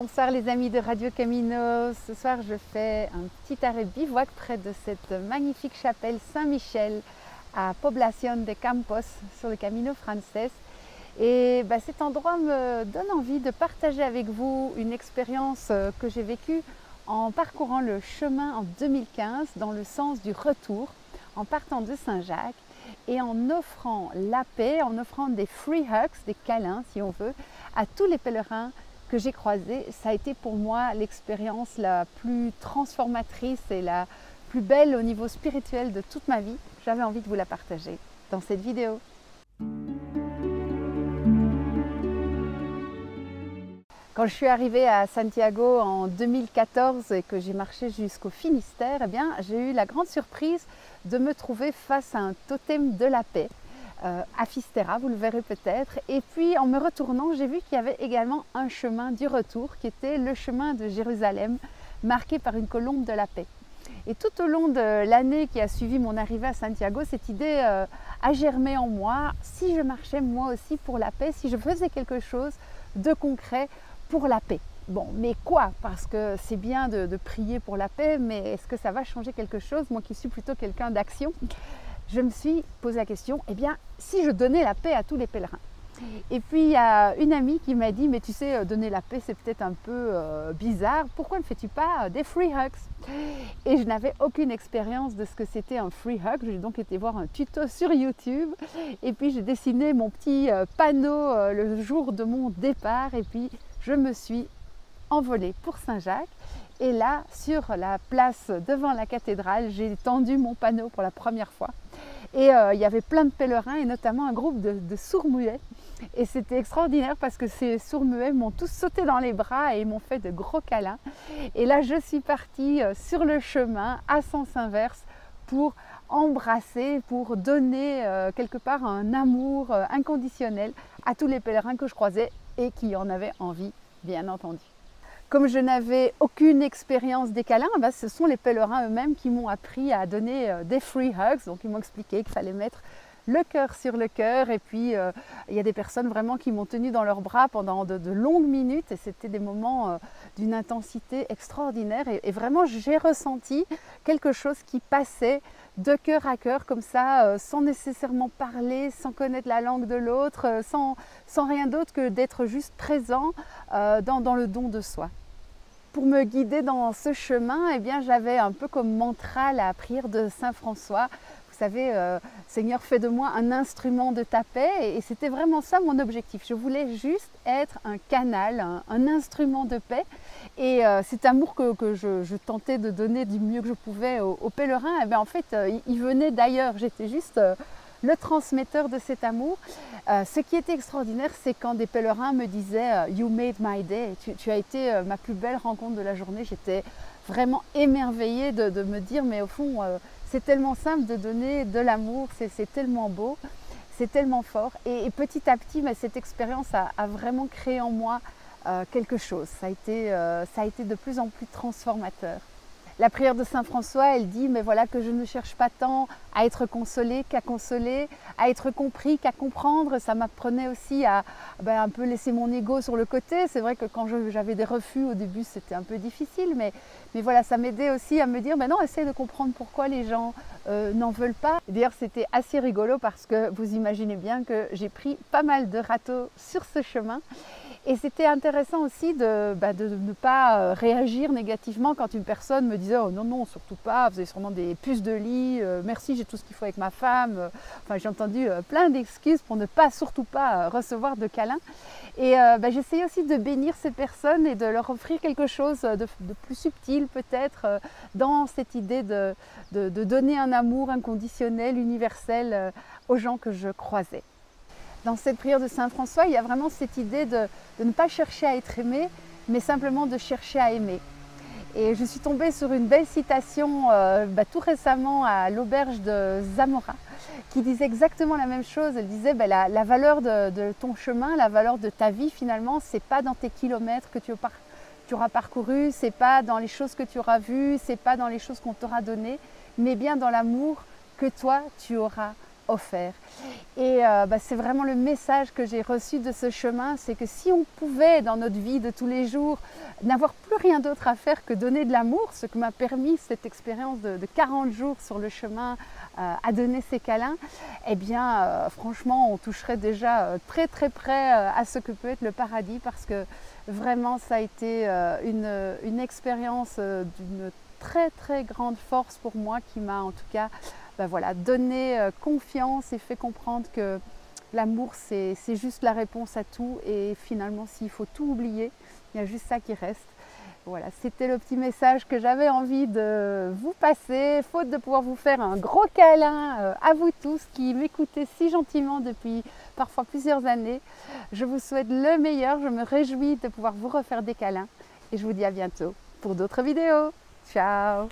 Bonsoir les amis de Radio Camino. Ce soir je fais un petit arrêt bivouac près de cette magnifique chapelle Saint-Michel à Población de Campos sur le Camino Frances. Et cet endroit me donne envie de partager avec vous une expérience que j'ai vécue en parcourant le chemin en 2015 dans le sens du retour, en partant de Saint-Jacques et en offrant la paix, en offrant des free hugs, des câlins si on veut, à tous les pèlerins que j'ai croisé. Ça a été pour moi l'expérience la plus transformatrice et la plus belle au niveau spirituel de toute ma vie. J'avais envie de vous la partager dans cette vidéo. Quand je suis arrivée à Santiago en 2014 et que j'ai marché jusqu'au Finistère, j'ai eu la grande surprise de me trouver face à un totem de la paix. À Fistera, vous le verrez peut-être. Et puis en me retournant, j'ai vu qu'il y avait également un chemin du retour qui était le chemin de Jérusalem, marqué par une colombe de la paix. Et tout au long de l'année qui a suivi mon arrivée à Santiago, cette idée a germé en moi. Si je marchais moi aussi pour la paix, si je faisais quelque chose de concret pour la paix. Bon, mais quoi? Parce que c'est bien de prier pour la paix, mais est-ce que ça va changer quelque chose? Moi qui suis plutôt quelqu'un d'action, je me suis posé la question, si je donnais la paix à tous les pèlerins? Et puis il y a une amie qui m'a dit, mais tu sais, donner la paix c'est peut-être un peu bizarre, pourquoi ne fais-tu pas des free hugs? Et je n'avais aucune expérience de ce que c'était un free hug, j'ai donc été voir un tuto sur YouTube, et puis j'ai dessiné mon petit panneau le jour de mon départ, et puis je me suis envolée pour Saint-Jacques. Et là, sur la place devant la cathédrale, j'ai tendu mon panneau pour la première fois. Et il y avait plein de pèlerins et notamment un groupe de sourds-muets. Et c'était extraordinaire parce que ces sourds-muets m'ont tous sauté dans les bras et m'ont fait de gros câlins. Et là, je suis partie sur le chemin à sens inverse pour embrasser, pour donner quelque part un amour inconditionnel à tous les pèlerins que je croisais et qui en avaient envie, bien entendu. Comme je n'avais aucune expérience des câlins, ce sont les pèlerins eux-mêmes qui m'ont appris à donner des free hugs. Donc ils m'ont expliqué qu'il fallait mettre le cœur sur le cœur. Et puis il y a des personnes vraiment qui m'ont tenu dans leurs bras pendant de longues minutes. Et c'était des moments d'une intensité extraordinaire. Et vraiment j'ai ressenti quelque chose qui passait de cœur à cœur comme ça, sans nécessairement parler, sans connaître la langue de l'autre, sans rien d'autre que d'être juste présent dans le don de soi. Pour me guider dans ce chemin, j'avais un peu comme mantra la prière de Saint François. Vous savez, Seigneur, fais de moi un instrument de ta paix. Et c'était vraiment ça mon objectif. Je voulais juste être un canal, un instrument de paix. Et cet amour que je tentais de donner du mieux que je pouvais aux pèlerins, en fait, il venait d'ailleurs. J'étais juste le transmetteur de cet amour. Ce qui était extraordinaire, c'est quand des pèlerins me disaient « You made my day », tu as été ma plus belle rencontre de la journée. J'étais vraiment émerveillée de me dire, mais au fond, c'est tellement simple de donner de l'amour, c'est tellement beau, c'est tellement fort. Et petit à petit, cette expérience a vraiment créé en moi quelque chose. Ça a été de plus en plus transformateur. La prière de Saint François, elle dit, mais voilà que je ne cherche pas tant à être consolé qu'à consoler, à être compris qu'à comprendre. Ça m'apprenait aussi à un peu laisser mon ego sur le côté. C'est vrai que quand j'avais des refus au début, c'était un peu difficile, mais voilà, ça m'aidait aussi à me dire, non, essaye de comprendre pourquoi les gens n'en veulent pas. D'ailleurs, c'était assez rigolo parce que vous imaginez bien que j'ai pris pas mal de râteaux sur ce chemin. Et c'était intéressant aussi de ne pas réagir négativement quand une personne me disait « Oh non, non, surtout pas, vous avez sûrement des puces de lit, merci, j'ai tout ce qu'il faut avec ma femme. » Enfin, j'ai entendu plein d'excuses pour ne pas, surtout pas recevoir de câlins. Et j'essayais aussi de bénir ces personnes et de leur offrir quelque chose de plus subtil peut-être dans cette idée de donner un amour inconditionnel, universel aux gens que je croisais. Dans cette prière de Saint François, il y a vraiment cette idée de ne pas chercher à être aimé, mais simplement de chercher à aimer. Et je suis tombée sur une belle citation tout récemment à l'auberge de Zamora, qui disait exactement la même chose. Elle disait la valeur de ton chemin, la valeur de ta vie finalement, c'est pas dans tes kilomètres que tu auras parcouru, c'est pas dans les choses que tu auras vues, c'est pas dans les choses qu'on t'aura données, mais bien dans l'amour que toi tu auras offert. Et c'est vraiment le message que j'ai reçu de ce chemin, c'est que si on pouvait dans notre vie de tous les jours n'avoir plus rien d'autre à faire que donner de l'amour, ce que m'a permis cette expérience de 40 jours sur le chemin à donner ces câlins, eh bien franchement on toucherait déjà très très près à ce que peut être le paradis, parce que vraiment ça a été une expérience d'une très très grande force pour moi, qui m'a en tout cas voilà, donné confiance et fait comprendre que l'amour c'est juste la réponse à tout, et finalement s'il faut tout oublier, il y a juste ça qui reste. Voilà, c'était le petit message que j'avais envie de vous passer, faute de pouvoir vous faire un gros câlin à vous tous qui m'écoutez si gentiment depuis parfois plusieurs années. Je vous souhaite le meilleur, je me réjouis de pouvoir vous refaire des câlins et je vous dis à bientôt pour d'autres vidéos. Ciao!